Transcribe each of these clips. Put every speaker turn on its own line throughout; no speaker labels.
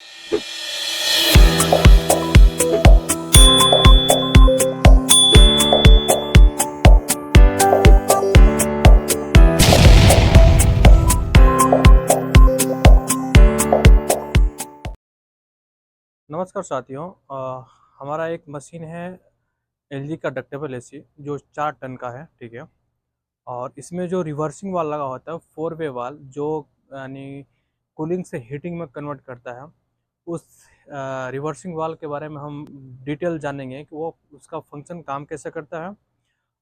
नमस्कार साथियों। हमारा एक मशीन है एलजी का डक्टेबल एसी जो 4 टन का है, ठीक है। और इसमें जो रिवर्सिंग वाल लगा होता है, 4 वे वाल, जो यानी कूलिंग से हीटिंग में कन्वर्ट करता है। उस रिवर्सिंग वाल के बारे में हम डिटेल जानेंगे कि वो उसका फंक्शन काम कैसे करता है,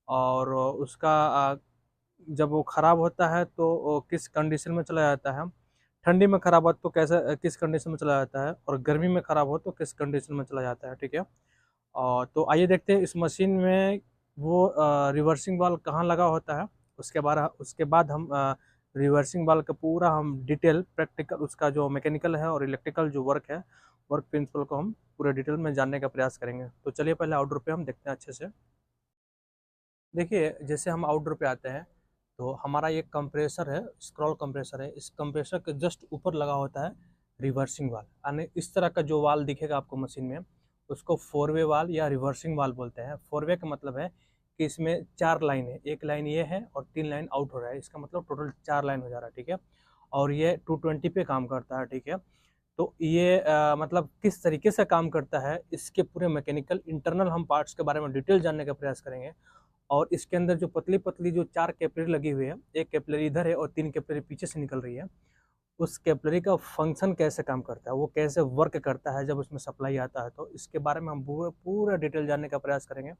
और उसका जब वो ख़राब होता है तो वो किस कंडीशन में चला जाता है। ठंडी में ख़राब हो तो कैसे किस कंडीशन में चला जाता है, और गर्मी में ख़राब हो तो किस कंडीशन में चला जाता है, ठीक है। और तो आइए देखते हैं इस मशीन में वो रिवर्सिंग वाल्व कहाँ लगा होता है। उसके बाद हम रिवर्सिंग वाल्व का पूरा हम डिटेल प्रैक्टिकल, उसका जो मैकेनिकल है और इलेक्ट्रिकल जो वर्क प्रिंसिपल को हम पूरे डिटेल में जानने का प्रयास करेंगे। तो चलिए पहले आउटडोर पे हम देखते हैं अच्छे से। देखिए, जैसे हम आउटडोर पे आते हैं तो हमारा ये कंप्रेसर है, स्क्रॉल कंप्रेसर है। इस कंप्रेसर के जस्ट ऊपर लगा होता है रिवर्सिंग वाल, यानी इस तरह का जो वाल दिखेगा आपको मशीन में, उसको 4 वे वाल या रिवर्सिंग वाल बोलते हैं। 4 वे का मतलब है कि इसमें 4 लाइन है, एक लाइन ये है और 3 लाइन आउट हो रहा है, इसका मतलब टोटल 4 लाइन हो जा रहा है, ठीक है। और ये 220 पे काम करता है, ठीक है। तो ये मतलब किस तरीके से काम करता है, इसके पूरे मैकेनिकल इंटरनल हम पार्ट्स के बारे में डिटेल जानने का प्रयास करेंगे। और इसके अंदर जो पतली पतली जो 4 कैपिलरी लगी हुई है, एक कैपिलरी इधर है और 3 कैपिलरी पीछे से निकल रही है, उस कैपिलरी का फंक्शन कैसे काम करता है, वो कैसे वर्क करता है जब उसमें सप्लाई आता है, तो इसके बारे में हम पूरा पूरा डिटेल जानने का प्रयास करेंगे।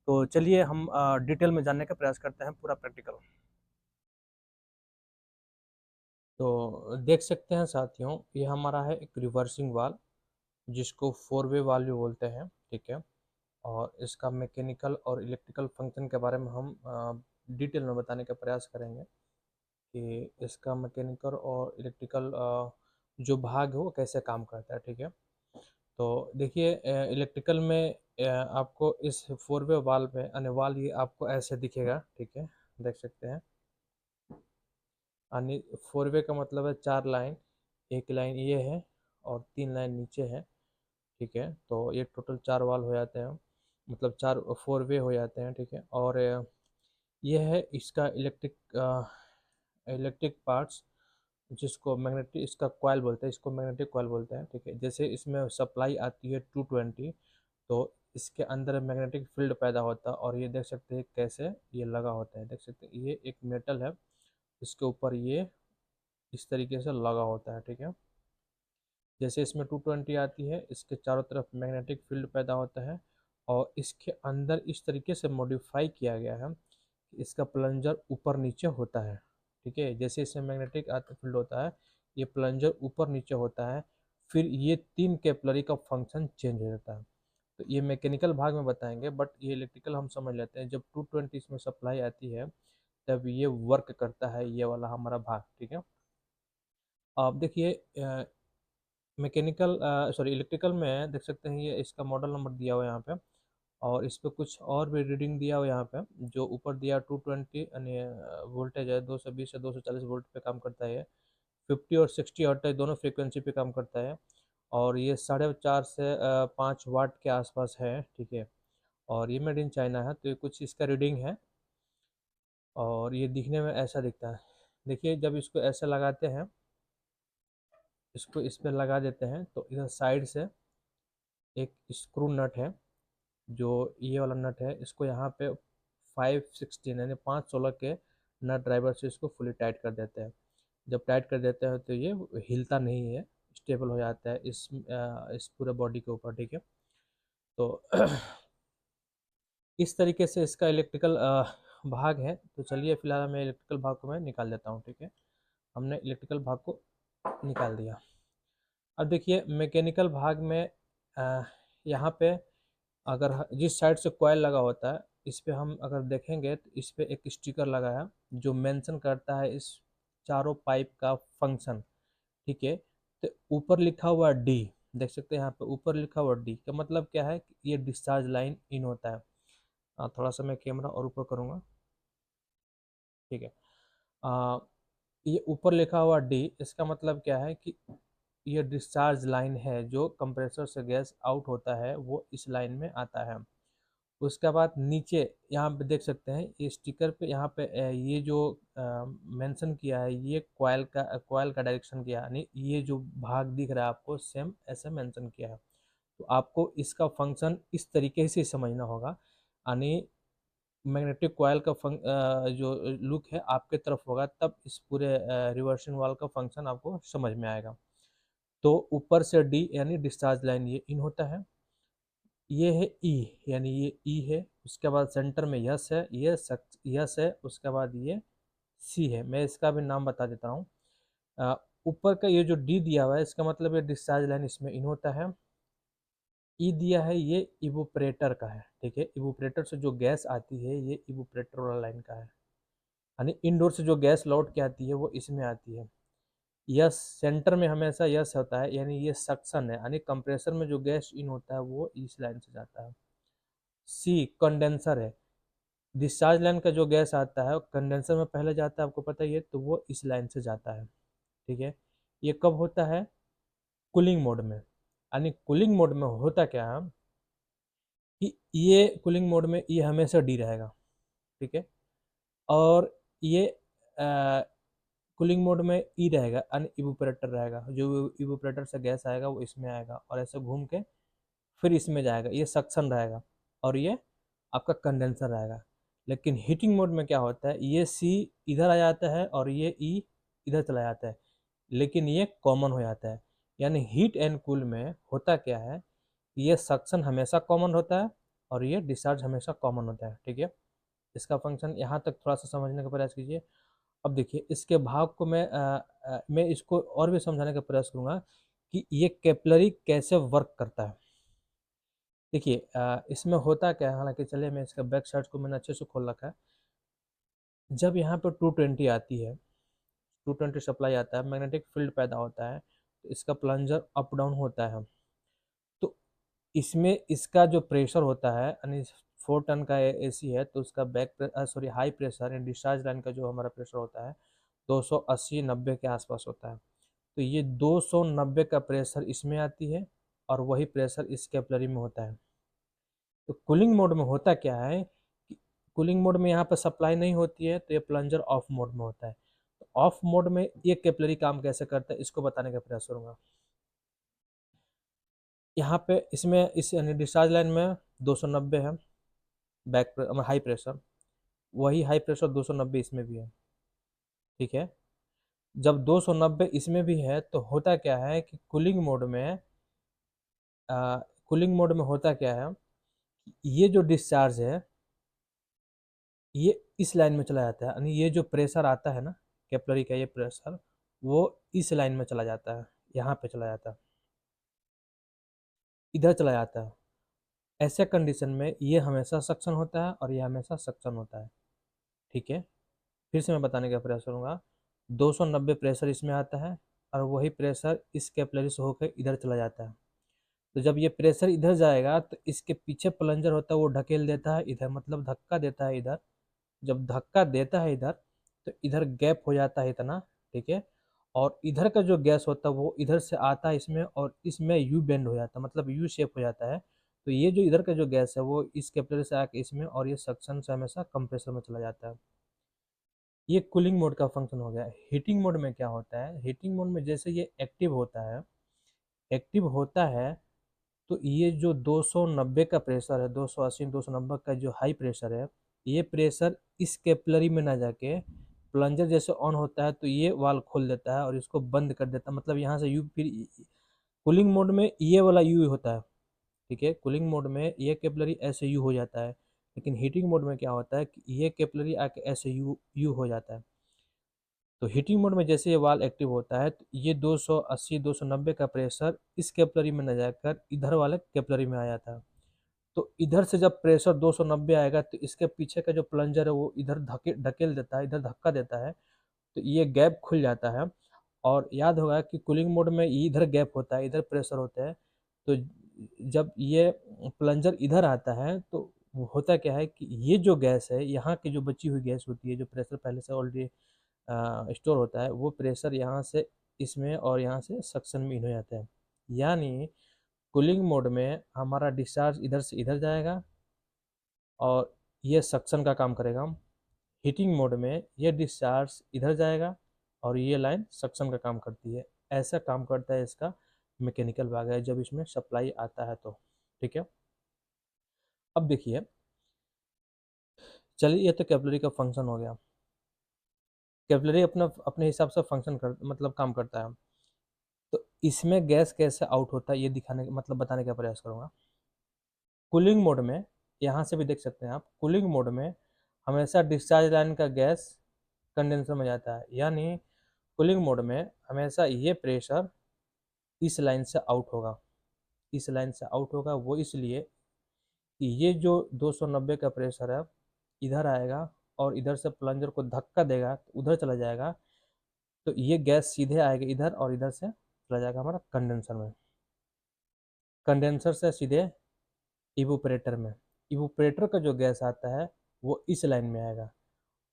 तो चलिए हम डिटेल में जानने का प्रयास करते हैं, पूरा प्रैक्टिकल। तो देख सकते हैं साथियों, ये हमारा है एक रिवर्सिंग वाल, जिसको 4 वे वाल भी बोलते हैं, ठीक है। और इसका मैकेनिकल और इलेक्ट्रिकल फंक्शन के बारे में हम डिटेल में बताने का प्रयास करेंगे कि इसका मैकेनिकल और इलेक्ट्रिकल जो भाग है वो कैसे काम करता है, ठीक है। तो देखिए, इलेक्ट्रिकल में आपको इस 4 वे वाल्व में यानी वाल्व ये आपको ऐसे दिखेगा, ठीक है। देख सकते हैं, यानी 4 वे का मतलब है 4 लाइन, एक लाइन ये है और 3 लाइन नीचे है, ठीक है। तो ये टोटल 4 वाल हो जाते हैं, मतलब 4 4 वे हो जाते हैं, ठीक है। और ये है इसका इलेक्ट्रिक पार्ट्स, जिसको मैग्नेटिक, इसका कॉइल बोलते हैं, इसको मैग्नेटिक कॉइल बोलते हैं, ठीक है। जैसे इसमें सप्लाई आती है 220, तो इसके अंदर मैग्नेटिक फील्ड पैदा होता है, और ये देख सकते हैं कैसे ये लगा होता है। देख सकते हैं ये एक मेटल है, इसके ऊपर ये इस तरीके से लगा होता है, ठीक है। जैसे इसमें 220 आती है, इसके चारों तरफ मैग्नेटिक फील्ड पैदा होता है, और इसके अंदर इस तरीके से मॉडिफाई किया गया है कि इसका प्लंजर ऊपर नीचे होता है, ठीक है। जैसे इसमें मैग्नेटिक फील्ड होता है, ये प्लंजर ऊपर नीचे होता है, फिर ये 3 कैपिलरी का फंक्शन चेंज हो जाता है। तो ये मैकेनिकल भाग में बताएंगे, बट ये इलेक्ट्रिकल हम समझ लेते हैं। जब 220 इसमें सप्लाई आती है, तब ये वर्क करता है, ये वाला हमारा भाग, ठीक है। अब देखिए, मैकेनिकल सॉरी इलेक्ट्रिकल में देख सकते हैं, ये इसका मॉडल नंबर दिया हुआ है यहाँ पे, और इस पे कुछ और भी रीडिंग दिया हुआ है यहाँ पे। जो ऊपर दिया 220 यानी वोल्टेज है, 220 से 240 वोल्ट पे काम करता है ये। 50 और 60 हर्ट्ज है, दोनों फ्रीक्वेंसी पे काम करता है। और ये 4.5 से 5 वाट के आसपास है, ठीक है। और ये मेड इन चाइना है, तो ये कुछ इसका रीडिंग है, और ये दिखने में ऐसा दिखता है। देखिए, जब इसको ऐसे लगाते हैं, इसको इस पर लगा देते हैं, तो इधर साइड से एक स्क्रू नट है, जो ये वाला नट है, इसको यहाँ पे 516 यानी 516 के नट ड्राइवर से इसको फुली टाइट कर देते हैं। जब टाइट कर देते हैं तो ये हिलता नहीं है, स्टेबल हो जाता है इस पूरे बॉडी के ऊपर, ठीक है। तो इस तरीके से इसका इलेक्ट्रिकल भाग है। तो चलिए फिलहाल मैं इलेक्ट्रिकल भाग को मैं निकाल देता हूँ, ठीक है। हमने इलेक्ट्रिकल भाग को निकाल दिया। अब देखिए, मैकेनिकल भाग में यहाँ पे अगर जिस साइड से कॉयल लगा होता है, इस पे हम अगर देखेंगे तो इस पे एक स्टिकर लगा है, जो मेंशन करता है इस चारों पाइप का फंक्शन, ठीक है। तो ऊपर लिखा हुआ डी, देख सकते हैं यहाँ पे ऊपर लिखा हुआ डी का मतलब क्या है कि ये डिस्चार्ज लाइन इन होता है। थोड़ा सा मैं कैमरा और ऊपर करूँगा, ठीक है। आ, ये ऊपर लिखा हुआ डी, इसका मतलब क्या है कि ये डिस्चार्ज लाइन है, जो कंप्रेसर से गैस आउट होता है वो इस लाइन में आता है। उसके बाद नीचे यहाँ पे देख सकते हैं, ये स्टिकर पे यहाँ पे ये जो मेंशन किया है, ये कॉइल का डायरेक्शन किया है, यानी ये जो भाग दिख रहा है आपको सेम ऐसे मेंशन किया है। तो आपको इसका फंक्शन इस तरीके से समझना होगा, यानी मैग्नेटिक कॉइल का जो लुक है आपके तरफ होगा, तब इस पूरे रिवर्सिंग वाल का फंक्शन आपको समझ में आएगा। तो ऊपर से डी यानी डिस्चार्ज लाइन ये इन होता है, ये है ई यानी ये ई है, उसके बाद सेंटर में यस है, ये यस है, उसके बाद ये सी है। मैं इसका भी नाम बता देता हूँ। ऊपर का ये जो डी दिया हुआ है, इसका मतलब ये डिस्चार्ज लाइन इसमें इन होता है। ई दिया है, ये इवोपरेटर का है, ठीक है। इवोपरेटर से जो गैस आती है ये इवोपरेटर वाला लाइन का है, यानी इनडोर से जो गैस लौट के आती है वो इसमें आती है। यस सेंटर में हमेशा यस होता है, यानी ये सक्शन है, यानी कंप्रेसर में जो गैस इन होता है वो इस लाइन से जाता है। सी कंडेंसर है, डिस्चार्ज लाइन का जो गैस आता है कंडेंसर में पहले जाता है, आपको पता ही है, तो वो इस लाइन से जाता है, ठीक है। ये कब होता है? कूलिंग मोड में। यानी कूलिंग मोड में होता क्या है कि ये कूलिंग मोड में ये हमेशा डी रहेगा, ठीक है। और ये कूलिंग मोड में ई रहेगा, यानी इवोपरेटर रहेगा, जो इवोपरेटर से गैस आएगा वो इसमें आएगा और ऐसे घूम के फिर इसमें जाएगा, ये सक्शन रहेगा और ये आपका कंडेंसर रहेगा। लेकिन हीटिंग मोड में क्या होता है, ये सी इधर आ जाता है और ये ई इधर चला जाता है, लेकिन ये कॉमन हो जाता है। यानी हीट एंड कूल में होता क्या है, ये सक्शन हमेशा कॉमन होता है और ये डिस्चार्ज हमेशा कॉमन होता है, ठीक है। इसका फंक्शन यहाँ तक थोड़ा सा समझने का प्रयास कीजिए। अब देखिए इसके भाव को मैं इसको और भी समझाने का प्रयास करूँगा कि ये कैपिलरी कैसे वर्क करता है। देखिए इसमें होता क्या है, हालांकि चलिए मैं इसका बैक साइड को मैंने अच्छे से खोल रखा है। जब यहाँ पे 220 आती है, 220 सप्लाई आता है, मैग्नेटिक फील्ड पैदा होता है, तो इसका प्लंजर अप डाउन होता है। तो इसमें इसका जो प्रेशर होता है, यानी 4 टन का एसी है, तो उसका हाई प्रेशर यानी डिस्चार्ज लाइन का जो हमारा प्रेशर होता है 280-90 के आसपास होता है। तो ये 290 का प्रेशर इसमें आती है और वही प्रेशर इस कैपिलरी में होता है। तो कूलिंग मोड में होता क्या है कि कूलिंग मोड में यहाँ पर सप्लाई नहीं होती है, तो ये प्लंजर ऑफ मोड में होता है। तो ऑफ मोड में ये कैपिलरी काम कैसे करता है इसको बताने का प्रयास करूंगा। यहाँ पे इसमें इस यानी डिस्चार्ज लाइन में 290 है हाई प्रेशर, वही हाई प्रेशर 290 इसमें भी है, ठीक है। जब 290 इसमें भी है तो होता क्या है कि कूलिंग मोड में होता क्या है, ये जो डिस्चार्ज है ये इस लाइन में चला जाता है, यानी ये जो प्रेशर आता है ना कैपिलरी का, ये प्रेशर वो इस लाइन में चला जाता है, यहाँ पे चला जाता है, इधर चला जाता है। ऐसे कंडीशन में ये हमेशा सक्शन होता है और ये हमेशा सक्शन होता है, ठीक है। फिर से मैं बताने का प्रयास करूँगा। 290 प्रेशर इसमें आता है और वही प्रेशर इस कैपिलरी से होकर इधर चला जाता है। तो जब ये प्रेशर इधर जाएगा तो इसके पीछे प्लंजर होता है वो ढकेल देता है इधर, मतलब धक्का देता है इधर। जब धक्का देता है इधर तो इधर गैप हो जाता है इतना, ठीक है। और इधर का जो गैस होता है वो इधर से आता है इसमें और इसमें यू बेंड हो जाता है, मतलब यू शेप हो जाता है। तो ये जो इधर का जो गैस है वो इस कैपिलरी से आके इसमें, और ये सक्शन से हमेशा कंप्रेसर में चला जाता है। ये कूलिंग मोड का फंक्शन हो गया। हीटिंग मोड में क्या होता है, हीटिंग मोड में जैसे ये एक्टिव होता है तो ये जो 290 का प्रेशर है, 280 290 का जो हाई प्रेशर है, ये प्रेशर इस कैपिलरी में ना जाके प्लंजर जैसे ऑन होता है तो ये वाल्व खोल देता है और इसको बंद कर देता है, मतलब यहाँ से यू फिर कूलिंग मोड में ये वाला यू होता है, ठीक है। कूलिंग मोड में ये कैपिलरी ऐसे यू हो जाता है, लेकिन हीटिंग मोड में क्या होता है कि ये कैपिलरी आके ऐसे यू यू हो जाता है। तो हीटिंग मोड में जैसे ये वाल्व एक्टिव होता है तो ये 280 290 का प्रेशर इस कैपिलरी में न जाकर इधर वाले कैपिलरी में आ जाता है। तो इधर से जब प्रेशर 290 आएगा तो इसके पीछे का जो प्लंजर है वो इधर ढकेल देता है, इधर धक्का देता है, तो ये गैप खुल जाता है। और याद होगा कि कूलिंग मोड में इधर गैप होता है, इधर प्रेशर होता है। तो जब ये प्लंजर इधर आता है तो होता क्या है कि ये जो गैस है, यहाँ की जो बची हुई गैस होती है, जो प्रेशर पहले से ऑलरेडी स्टोर होता है, वो प्रेशर यहाँ से इसमें और यहाँ से सक्शन में इन हो जाते हैं। यानी कूलिंग मोड में हमारा डिस्चार्ज इधर से इधर जाएगा और ये सक्शन का काम करेगा। हीटिंग मोड में ये डिस्चार्ज इधर जाएगा और ये लाइन सक्शन का काम करती है। ऐसा काम करता है इसका मैकेनिकल भाग है जब इसमें सप्लाई आता है तो। ठीक है, अब देखिए, चलिए ये तो कैपिलरी का फंक्शन हो गया। कैपिलरी अपना अपने हिसाब से फंक्शन कर मतलब काम करता है। तो इसमें गैस कैसे आउट होता है ये दिखाने मतलब बताने का प्रयास करूँगा। कूलिंग मोड में यहाँ से भी देख सकते हैं आप, कूलिंग मोड में हमेशा डिस्चार्ज लाइन का गैस कंडेंसर में जाता है। यानी कूलिंग मोड में हमेशा ये प्रेशर इस लाइन से आउट होगा, इस लाइन से आउट होगा। वो इसलिए कि ये जो 290 का प्रेशर है इधर आएगा और इधर से प्लंजर को धक्का देगा तो उधर चला जाएगा, तो ये गैस सीधे आएगा इधर और इधर से चला जाएगा हमारा कंडेंसर में, कंडेंसर से सीधे इवोपरेटर में। इवोपरेटर का जो गैस आता है वो इस लाइन में आएगा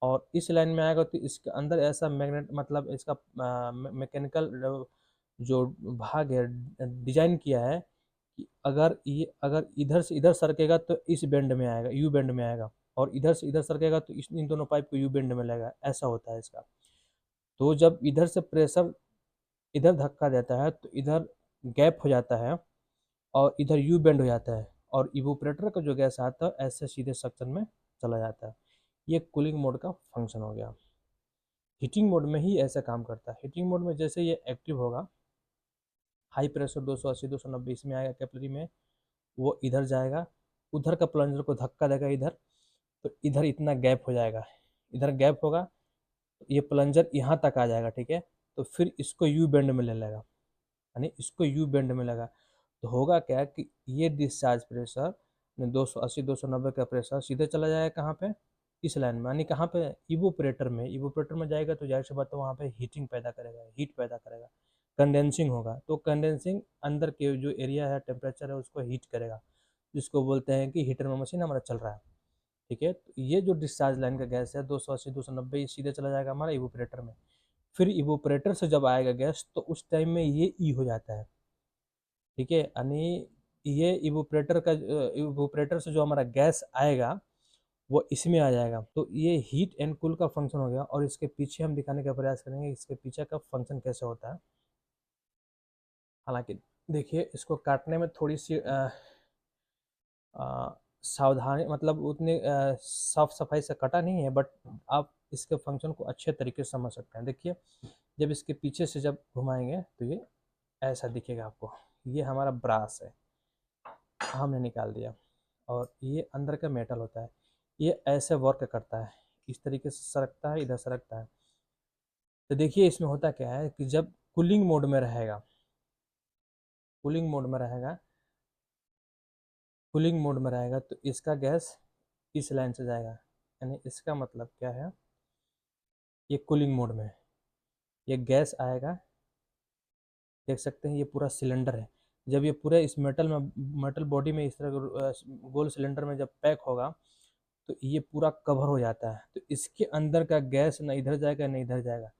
और इस लाइन में आएगा तो इसके अंदर ऐसा मैग्नेट मतलब इसका मैकेनिकल जो भाग है डिजाइन किया है कि अगर इधर से इधर सरकेगा तो इस बेंड में आएगा, यू बेंड में आएगा, और इधर से इधर सरकेगा तो इन दोनों पाइप को यू बेंड में लगेगा। ऐसा होता है इसका। तो जब इधर से प्रेशर इधर धक्का देता है तो इधर गैप हो जाता है और इधर यू बेंड हो जाता है और इवोपरेटर का जो गैस आता है ऐसे सीधे सक्शन में चला जाता है। ये कूलिंग मोड का फंक्शन हो गया। हीटिंग मोड में ही ऐसा काम करता है। हीटिंग मोड में जैसे ये एक्टिव होगा, हाई प्रेशर 280 290 इसमें आएगा कैपिलरी में, वो इधर जाएगा, उधर का प्लंजर को धक्का देगा इधर, तो इधर इतना गैप हो जाएगा, इधर गैप होगा तो ये प्लंजर यहाँ तक आ जाएगा। ठीक है, तो फिर इसको यू बेंड में ले लेगा, यानी इसको यू बेंड में लगा तो होगा क्या कि ये डिस्चार्ज प्रेशर 280 290 का प्रेशर सीधे चला जाएगा कहाँ पे, इस लाइन में, यानी कहाँ पे, इवोपरेटर में। इवोपरेटर में जाएगा तो जाहिर सी बात है वहाँ पे हीटिंग पैदा करेगा, हीट पैदा करेगा, कंडेंसिंग होगा। तो कंडेंसिंग अंदर के जो एरिया है टेम्परेचर है उसको हीट करेगा, जिसको बोलते हैं कि हीटर में मशीन हमारा चल रहा है। ठीक है, तो ये जो डिस्चार्ज लाइन का गैस है 280 290 सीधे चला जाएगा हमारा इवोपरेटर में। फिर इवोपरेटर से जब आएगा गैस तो उस टाइम में ये ई हो जाता है। ठीक है, यानी ये इवोपरेटर से जो हमारा गैस आएगा वो इसमें आ जाएगा। तो ये हीट एंड कूल का फंक्शन हो गया और इसके पीछे हम दिखाने का प्रयास करेंगे इसके पीछे का फंक्शन कैसे होता है। हालांकि देखिए, इसको काटने में थोड़ी सी सावधानी मतलब उतनी साफ सफाई से कटा नहीं है, बट आप इसके फंक्शन को अच्छे तरीके से समझ सकते हैं। देखिए, जब इसके पीछे से जब घुमाएंगे तो ये ऐसा दिखेगा आपको। ये हमारा ब्रास है, हमने निकाल दिया, और ये अंदर का मेटल होता है, ये ऐसे वर्क करता है, इस तरीके से सरकता है, इधर सरकता है। तो देखिए इसमें होता क्या है कि जब कूलिंग मोड में रहेगा, कूलिंग मोड में रहेगा, कूलिंग मोड में रहेगा तो इसका गैस इस लाइन से जाएगा। यानी इसका मतलब क्या है, ये कूलिंग मोड में ये गैस आएगा, देख सकते हैं ये पूरा सिलेंडर है। जब ये पूरे इस मेटल बॉडी में इस तरह गोल सिलेंडर में जब पैक होगा तो ये पूरा कवर हो जाता है, तो इसके अंदर का गैस ना इधर जाएगा ना इधर जाएगा।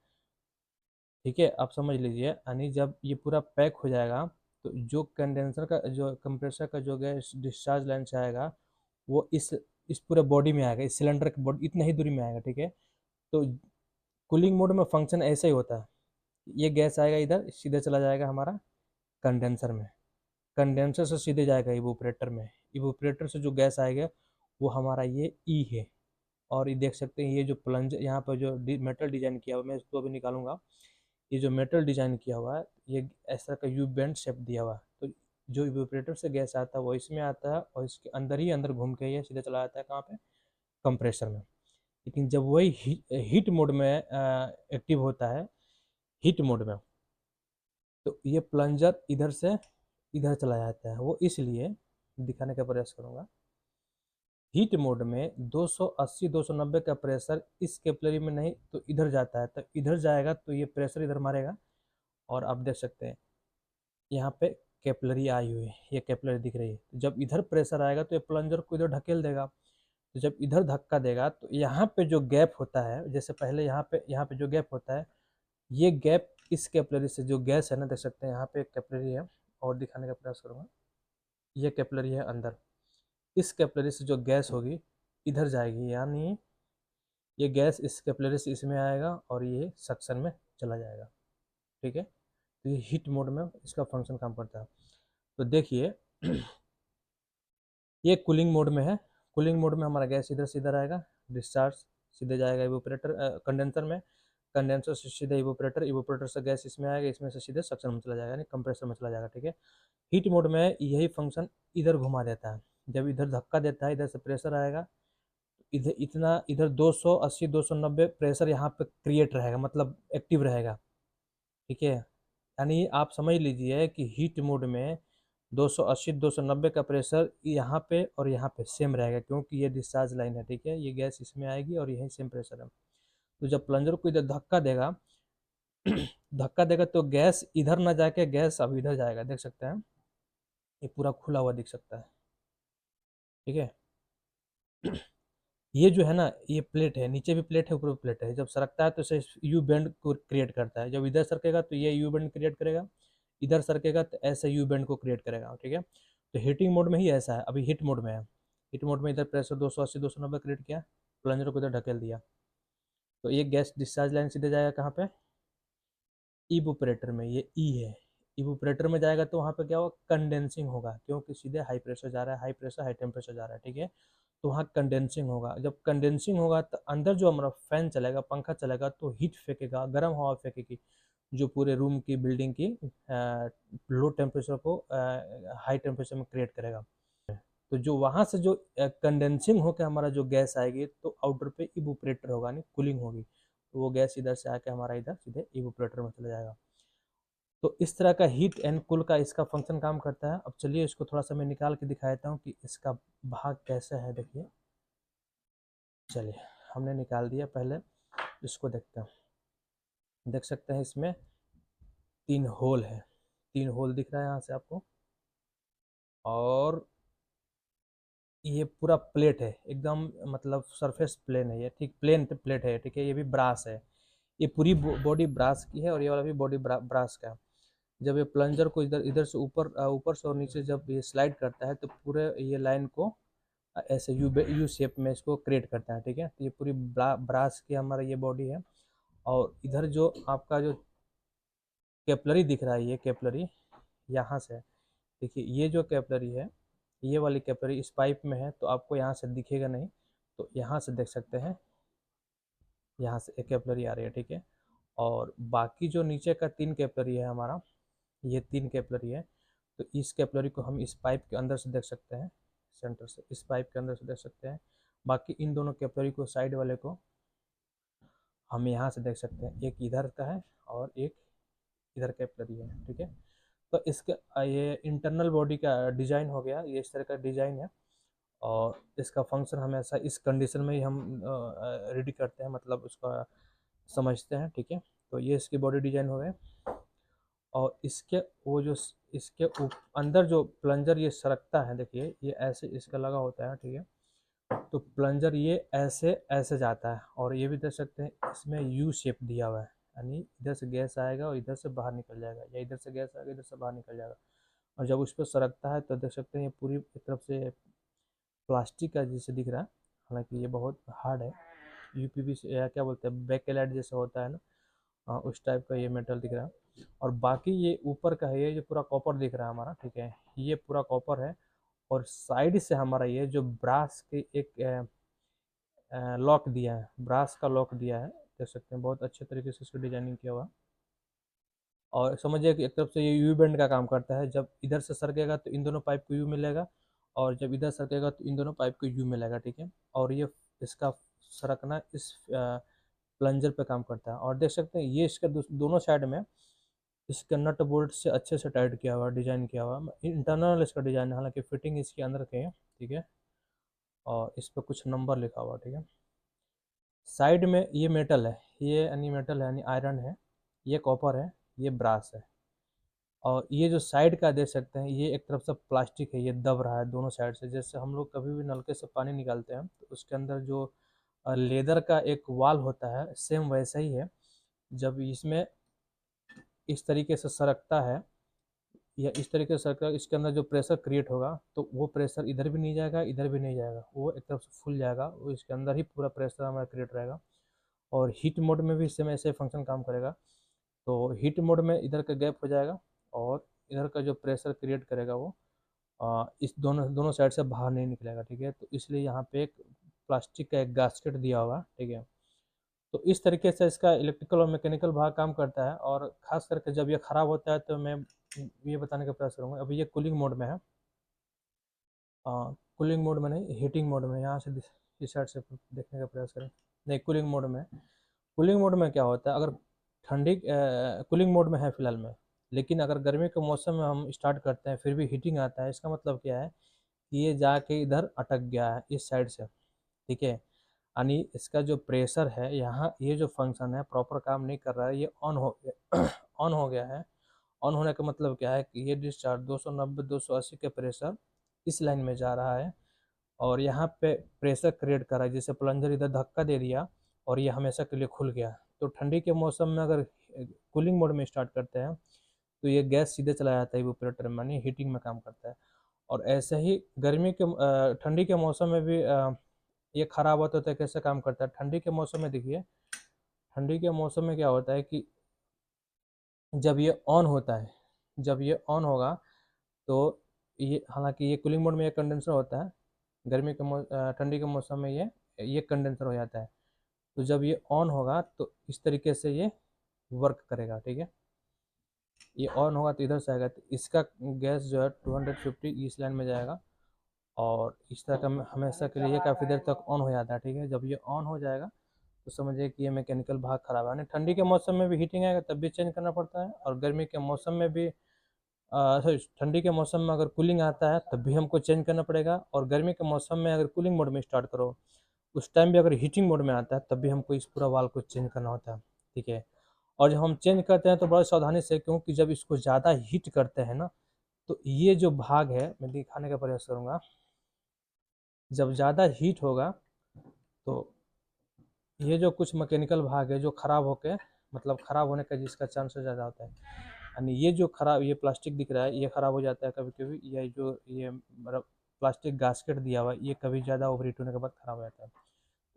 ठीक है, आप समझ लीजिए, यानी जब ये पूरा पैक हो जाएगा तो जो कंडेंसर का जो कंप्रेसर का जो गैस डिस्चार्ज लाइन से आएगा वो इस पूरे बॉडी में आएगा, इस सिलेंडर के बॉडी इतना ही दूरी में आएगा। ठीक है, तो कूलिंग मोड में फंक्शन ऐसे ही होता है, ये गैस आएगा इधर सीधे चला जाएगा हमारा कंडेंसर में, कंडेंसर से सीधे जाएगा इवोपरेटर में, इवोपरेटर से जो गैस आएगा वो हमारा ये ई है। और ये देख सकते हैं ये जो प्लंजर यहाँ पर जो मेटल डिजाइन किया हुआ, मैं इसको अभी निकालूंगा, ये जो मेटल डिजाइन किया हुआ है ये इस तरह का यू बेंड शेप दिया हुआ है। तो जो इवोपरेटर से गैस आता है वो इसमें आता है और इसके अंदर ही अंदर घूम के ये सीधे चला जाता है कहाँ पे, कंप्रेसर में। लेकिन जब वही हीट मोड में एक्टिव होता है, हीट मोड में, तो ये प्लंजर इधर से इधर चला जाता है। वो इसलिए दिखाने का प्रयास करूँगा, हीट मोड में 280 290 का प्रेशर इस कैपिलरी में नहीं तो इधर जाता है, तो इधर जाएगा तो ये प्रेशर इधर मारेगा और आप देख सकते हैं यहाँ पे कैपिलरी आई हुई है, ये कैपिलरी दिख रही है। तो जब इधर प्रेशर आएगा तो ये प्लंजर को इधर ढकेल देगा, तो जब इधर धक्का देगा तो यहाँ पे जो गैप होता है, जैसे पहले यहाँ पे जो गैप होता है, ये गैप इस कैपिलरी से जो गैस है ना, देख सकते हैं यहाँ पे एक कैपिलरी है, और दिखाने का प्रयास करूँगा। ये कैपिलरी है अंदर, इस कैपिलरी से जो गैस होगी इधर जाएगी, यानी ये गैस इस कैपिलरी से इसमें आएगा और ये सक्शन में चला जाएगा। ठीक है, तो ये हीट मोड में इसका फंक्शन काम करता है। तो देखिए ये कूलिंग मोड में है। कूलिंग मोड में हमारा गैस इधर से इधर आएगा, डिस्चार्ज सीधे जाएगा इवोपरेटर कंडेंसर में, कंडेंसर से सीधे इवोपरेटर, इवोपरेटर से गैस इसमें आएगा, इसमें से सीधे सक्शन में चला जाएगा, यानी कंप्रेसर में चला जाएगा। ठीक है, हीट मोड में यही फंक्शन इधर घुमा देता है। जब इधर धक्का देता है, इधर से प्रेशर आएगा, इधर इतना, इधर 280 290 प्रेशर यहाँ पे क्रिएट रहेगा, मतलब एक्टिव रहेगा। ठीक है, यानी आप समझ लीजिए कि हीट मोड में 280 290 का प्रेशर यहाँ पे और यहाँ पे सेम रहेगा, क्योंकि ये डिस्चार्ज लाइन है। ठीक है, ये गैस इसमें आएगी और यही सेम प्रेशर है। तो जब प्लंजर को इधर धक्का देगा धक्का देगा तो गैस इधर ना जाके गैस अब इधर जाएगा, देख सकते हैं ये पूरा खुला हुआ दिख सकता है। ठीक है, ये जो है ना, ये प्लेट है, नीचे भी प्लेट है, ऊपर भी प्लेट है। जब सरकता है तो इसे यू बेंड को क्रिएट करता है। जब इधर सरकेगा तो ये यू बेंड क्रिएट करेगा, इधर सरकेगा तो ऐसे यू बेंड को क्रिएट करेगा। ठीक है, तो हीटिंग मोड में ही ऐसा है, अभी हीट मोड में है। हीट मोड में इधर प्रेशर 280 290 क्रिएट किया, प्लंजर को इधर ढकेल दिया, तो ये गैस डिस्चार्ज लाइन सीधे जाएगा कहाँ पे, इवोपरेटर में। ये ई है, इवोपरेटर में जाएगा तो वहाँ पे क्या होगा, कंडेंसिंग होगा, क्योंकि सीधे हाई प्रेशर जा रहा है, हाई प्रेशर हाई टेम्परेचर जा रहा है। ठीक है, तो वहाँ कंडेंसिंग होगा। जब कंडेंसिंग होगा तो अंदर जो हमारा फैन चलेगा, पंखा चलेगा, तो हीट फेंकेगा, गर्म हवा फेंकेगी, जो पूरे रूम की, बिल्डिंग की लो टेम्परेचर को हाई टेम्परेचर में क्रिएट करेगा। तो जो वहाँ से जो कंडेंसिंग होकर हमारा जो गैस आएगी, तो आउटर पे इवोपरेटर होगा, यानी कूलिंग होगी, तो वो गैस इधर से आके हमारा इधर सीधे इवोपरेटर में चला जाएगा। तो इस तरह का हीट एंड कूल का इसका फंक्शन काम करता है। अब चलिए इसको थोड़ा सा मैं निकाल के दिखा देता हूँ कि इसका भाग कैसे है। देखिए, चलिए हमने निकाल दिया, पहले इसको देखते हैं। देख सकते हैं इसमें 3 होल है, 3 होल दिख रहा है यहाँ से आपको, और ये पूरा प्लेट है एकदम, मतलब सरफेस प्लेन है ये, ठीक प्लेन प्लेट है। ठीक है, ये भी ब्रास है, ये पूरी बॉडी ब्रास की है, और ये वाला भी बॉडी ब्रास का है। जब ये प्लंजर को इधर इधर से ऊपर ऊपर से और नीचे जब ये स्लाइड करता है, तो पूरे ये लाइन को ऐसे यू शेप में इसको क्रिएट करता है। ठीक है, तो ये पूरी ब्रास की हमारा ये बॉडी है। और इधर जो आपका जो कैपलरी दिख रहा है, ये कैपलरी यहाँ से, देखिए ये जो कैपलरी है, ये वाली कैपलरी इस पाइप में है, तो आपको यहाँ से दिखेगा नहीं, तो यहाँ से देख सकते हैं, यहाँ से एक कैपलरी आ रही है। ठीक है, और बाकी जो नीचे का 3 कैपलरी है हमारा, ये 3 कैपलरी है, तो इस कैपलरी को हम इस पाइप के अंदर से देख सकते हैं, सेंटर से इस पाइप के अंदर से देख सकते हैं। बाकी इन दोनों कैपलरी को, साइड वाले को हम यहाँ से देख सकते हैं, एक इधर का है और एक इधर कैपलरी है। ठीक है, तो इसके ये इंटरनल बॉडी का डिज़ाइन हो गया, ये इस तरह का डिज़ाइन है, और इसका फंक्शन हमेशा इस कंडीशन में ही हम रेडी करते हैं, मतलब उसका समझते हैं। ठीक है, तो ये इसकी बॉडी डिज़ाइन हो गए, और इसके वो जो इसके अंदर जो प्लंजर ये सरकता है, देखिए ये ऐसे इसका लगा होता है। ठीक है, तो प्लंजर ये ऐसे ऐसे जाता है, और ये भी देख सकते हैं इसमें यू शेप दिया हुआ है, यानी इधर से गैस आएगा और इधर से बाहर निकल जाएगा, या इधर से गैस आएगा इधर से बाहर निकल जाएगा। और जब उस पर सरकता है तो देख सकते हैं ये पूरी एक तरफ से प्लास्टिक का जैसे दिख रहा है, हालांकि ये बहुत हार्ड है, यूपीवी या क्या बोलते हैं, बैकेलाइट जैसा होता है ना, उस टाइप का ये मेटल दिख रहा है। और बाकी ये ऊपर का है, ये जो पूरा कॉपर दिख रहा है हमारा। ठीक है, ये पूरा कॉपर है, और साइड से हमारा ये जो ब्रास के एक लॉक दिया है, ब्रास का लॉक दिया है, देख सकते हैं बहुत अच्छे तरीके से इसको डिजाइनिंग किया हुआ। और समझिए कि एक तरफ से ये यू बेंड का काम करता है, जब इधर से सरकेगा तो इन दोनों पाइप को यू मिलेगा, और जब इधर सरकेगा तो इन दोनों पाइप को यू मिलेगा। ठीक है, और ये इसका सरकना इस प्लंजर पे काम करता है। और देख सकते हैं ये इसके दोनों साइड में इसके नट बोल्ट से अच्छे से टाइट किया हुआ, डिजाइन किया हुआ, इंटरनल इसका डिजाइन है, हालांकि फिटिंग इसके अंदर के है। ठीक है, और इस पर कुछ नंबर लिखा हुआ। ठीक है, साइड में ये मेटल है, ये यानी मेटल है, यानी आयरन है, ये कॉपर है, ये ब्रास है। और ये जो साइड का देख सकते हैं, ये एक तरफ से प्लास्टिक है, ये दब रहा है दोनों साइड से। जैसे हम लोग कभी भी नलके से पानी निकालते हैं तो उसके अंदर जो लेदर का एक वाल होता है, सेम वैसा ही है। जब इसमें इस तरीके से सरकता है या इस तरीके से सरकता है, इसके अंदर जो प्रेशर क्रिएट होगा तो वो प्रेशर इधर भी नहीं जाएगा, इधर भी नहीं जाएगा, वो एक तरफ से फूल जाएगा, वो इसके अंदर ही पूरा प्रेशर हमारा क्रिएट रहेगा। और हीट मोड में भी सेम ऐसे फंक्शन काम करेगा। तो हीट मोड में इधर का गैप हो जाएगा और इधर का जो प्रेशर क्रिएट करेगा वो इस दोनों दोनों साइड से बाहर नहीं निकलेगा, ठीक है। तो इसलिए यहाँ पे एक प्लास्टिक का एक गास्केट दिया होगा, ठीक है। तो इस तरीके से इसका इलेक्ट्रिकल और मैकेनिकल भाग काम करता है। और ख़ास करके जब ये ख़राब होता है तो मैं ये बताने का प्रयास करूँगा। अभी ये कूलिंग मोड में है, कूलिंग मोड में नहीं, हीटिंग मोड में। यहाँ से इस साइड से देखने का प्रयास करें। नहीं, कूलिंग मोड में। कूलिंग मोड में क्या होता है, अगर ठंडी कूलिंग मोड में है फिलहाल में, लेकिन अगर गर्मी के मौसम में हम स्टार्ट करते हैं फिर भी हीटिंग आता है, इसका मतलब क्या है कि ये जाके इधर अटक गया है इस साइड से, ठीक है। यानी इसका जो प्रेशर है यहाँ, ये जो फंक्शन है प्रॉपर काम नहीं कर रहा है, ये ऑन हो गया ऑन हो गया है। ऑन होने का मतलब क्या है कि ये डिस्चार्ज 290 280 के प्रेशर इस लाइन में जा रहा है और यहाँ पे प्रेशर क्रिएट कर रहा है, जैसे प्लंजर इधर धक्का दे दिया और ये हमेशा के लिए खुल गया। तो ठंडी के मौसम में अगर कूलिंग मोड में स्टार्ट करते हैं तो ये गैस सीधे चला जाता है इवेपोरेटर में, यानी हीटिंग में काम करता है। और ऐसे ही गर्मी के ठंडी के मौसम में भी ये खराब होता है। कैसे काम करता है ठंडी के मौसम में, देखिए ठंडी के मौसम में क्या होता है कि जब ये ऑन होता है, जब ये ऑन होगा तो ये, हालांकि ये कूलिंग मोड में ये कंडेंसर होता है, गर्मी के ठंडी के मौसम में ये कंडेंसर हो जाता है। तो जब ये ऑन होगा तो इस तरीके से ये वर्क करेगा, ठीक है। ये ऑन होगा तो इधर से आएगा, तो इसका गैस जो है 250 इस लाइन में जाएगा और इस तरह का हमेशा के लिए ये काफ़ी देर तक ऑन हो जाता है, ठीक है। जब ये ऑन हो जाएगा तो समझिए कि ये मैकेनिकल भाग खराब है। यानी ठंडी के मौसम में भी हीटिंग आएगा तब भी चेंज करना पड़ता है, और गर्मी के मौसम में भी सॉरी ठंडी के मौसम में अगर कूलिंग आता है तब भी हमको चेंज करना पड़ेगा, और गर्मी के मौसम में अगर कूलिंग मोड में स्टार्ट करो उस टाइम भी अगर हीटिंग मोड में आता है तब भी हमको इस पूरा वाल को चेंज करना होता है, ठीक है। और जब हम चेंज करते हैं तो बड़ी सावधानी से, क्योंकि जब इसको ज़्यादा हीट करते हैं ना तो ये जो भाग है, मैं दिखाने का प्रयास करूँगा। जब ज़्यादा हीट होगा तो ये जो कुछ मैकेनिकल भाग है जो ख़राब होके, मतलब ख़राब होने का जिसका चांसेस ज़्यादा होता है, यानी ये जो खराब, ये प्लास्टिक दिख रहा है ये ख़राब हो जाता है कभी कभी, या जो ये मतलब प्लास्टिक गास्केट दिया हुआ है ये कभी ज़्यादा ओवर हीट होने के बाद ख़राब हो जाता है।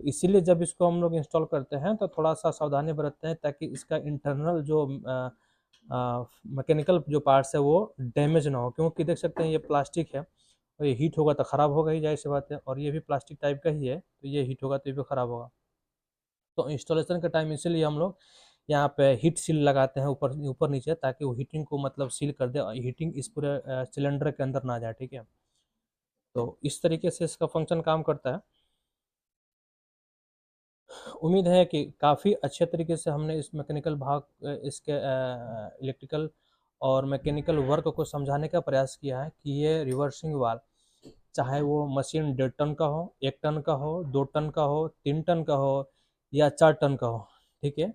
तो इसीलिए जब इसको हम लोग इंस्टॉल करते हैं तो थोड़ा सा सावधानी बरतते हैं ताकि इसका इंटरनल जो मैकेनिकल जो पार्ट्स है वो डैमेज ना हो, क्योंकि देख सकते हैं ये प्लास्टिक है और ये हीट होगा तो ख़राब होगा ही, जाहिर सी बात है। और ये भी प्लास्टिक टाइप का ही है तो ये हीट होगा तो ये भी ख़राब होगा। तो इंस्टॉलेशन के टाइम इसीलिए हम लोग यहाँ पे हीट सील लगाते हैं ऊपर ऊपर नीचे, ताकि वो हीटिंग को मतलब सील कर दे और हीटिंग इस पूरे सिलेंडर के अंदर ना जाए, ठीक है। तो इस तरीके से इसका फंक्शन काम करता है। उम्मीद है कि काफ़ी अच्छे तरीके से हमने इस मैकेनिकल भाग इसके इलेक्ट्रिकल और मैकेनिकल वर्क को समझाने का प्रयास किया है कि ये रिवर्सिंग वाल्व, चाहे वो मशीन 1.5 टन का हो, 1 टन का हो, 2 टन का हो, 3 टन का हो या 4 टन का हो, ठीक है।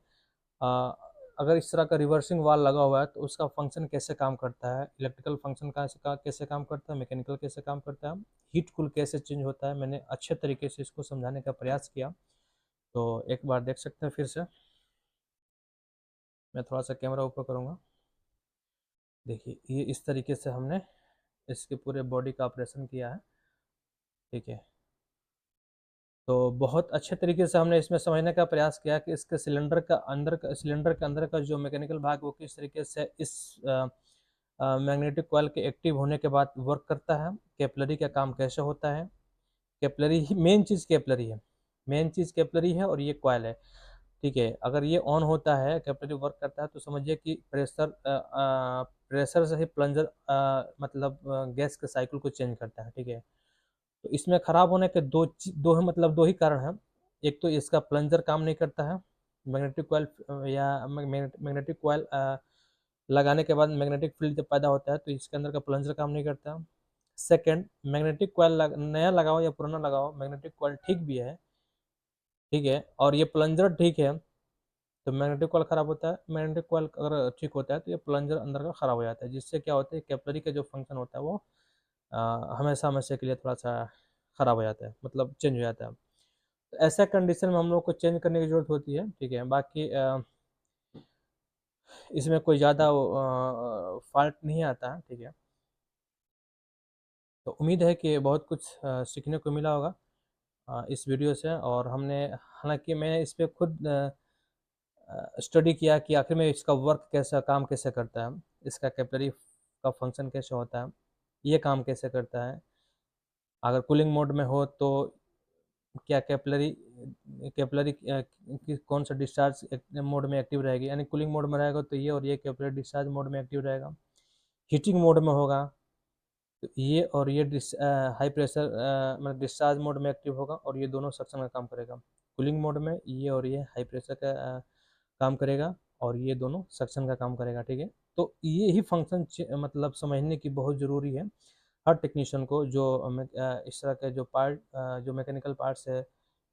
अ, अगर इस तरह का रिवर्सिंग वाल लगा हुआ है तो उसका फंक्शन कैसे काम करता है, इलेक्ट्रिकल फंक्शन कैसे काम करता है, मैकेनिकल कैसे काम करता है, हीट कूल कैसे चेंज होता है, मैंने अच्छे तरीके से इसको समझाने का प्रयास किया। तो एक बार देख सकते हैं फिर से, मैं थोड़ा सा कैमरा ऊपर करूँगा। देखिए ये इस तरीके से हमने इसके पूरे बॉडी का ऑपरेशन किया है, ठीक है। तो बहुत अच्छे तरीके से हमने इसमें समझने का प्रयास किया कि इसके सिलेंडर के अंदर का जो मैकेनिकल भाग वो किस तरीके से इस मैग्नेटिक कॉइल के एक्टिव होने के बाद वर्क करता है, कैपिलरी का काम कैसे होता है। कैपिलरी ही मेन चीज़, कैपिलरी है मेन चीज़, कैपिलरी है और ये कॉइल है, ठीक है। अगर ये ऑन होता है, कैपिलरी वर्क करता है तो समझिए कि प्रेशर से ही प्लंजर मतलब गैस के साइकिल को चेंज करता है, ठीक है। तो इसमें ख़राब होने के दो ही कारण हैं। एक तो इसका प्लंजर काम नहीं करता है, मैग्नेटिक कॉइल या मैग्नेटिक कॉइल लगाने के बाद मैग्नेटिक फील्ड जब पैदा होता है तो इसके अंदर का प्लंजर काम नहीं करता। सेकंड, मैग्नेटिक कॉइल नया लगाओ या पुराना लगाओ, मैग्नेटिक कॉइल ठीक भी है, ठीक है, और ये प्लंजर ठीक है तो मैग्नेटिक कॉइल ख़राब होता है। मैग्नेटिक कॉइल अगर ठीक होता है तो ये प्लंजर अंदर का ख़राब हो जाता है, जिससे क्या होता है कैपिलरी का जो फंक्शन होता है वो हमेशा हमेशा के लिए थोड़ा सा ख़राब हो जाता है, मतलब चेंज हो जाता है। तो ऐसा कंडीशन में हम लोग को चेंज करने की ज़रूरत होती है, ठीक है। बाकी इसमें कोई ज़्यादा फॉल्ट नहीं आता है, ठीक है। तो उम्मीद है कि बहुत कुछ सीखने को मिला होगा इस वीडियो से। और हमने, हालांकि मैंने इस पे खुद स्टडी किया कि आखिर में इसका वर्क कैसा, काम कैसे करता है, इसका कैपिलरी का फंक्शन कैसे होता है, ये काम कैसे करता है। अगर कूलिंग मोड में हो तो क्या कैपिलरी कैपिलरी की कौन सा डिस्चार्ज मोड में एक्टिव रहेगी, यानी कूलिंग मोड में रहेगा तो ये, और ये कैपिलरी डिस्चार्ज मोड में एक्टिव रहेगा। हीटिंग मोड में होगा तो ये, और ये हाई प्रेशर मतलब डिस्चार्ज मोड में एक्टिव होगा, और ये दोनों सक्शन का काम करेगा। कूलिंग मोड में ये और ये हाई प्रेशर का काम करेगा, और ये दोनों सक्शन का काम करेगा, ठीक है। तो ये ही फंक्शन मतलब समझने की बहुत ज़रूरी है हर टेक्नीशियन को, जो इस तरह के जो पार्ट, जो मैकेनिकल पार्ट्स है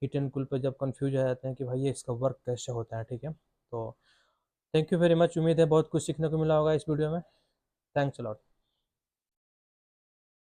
हीट एंड कूल पे जब कंफ्यूज हो जाते हैं कि भाई ये इसका वर्क कैसे होता है, ठीक है। तो थैंक यू वेरी मच, उम्मीद है बहुत कुछ सीखने को मिला होगा इस वीडियो में। Thanks a lot.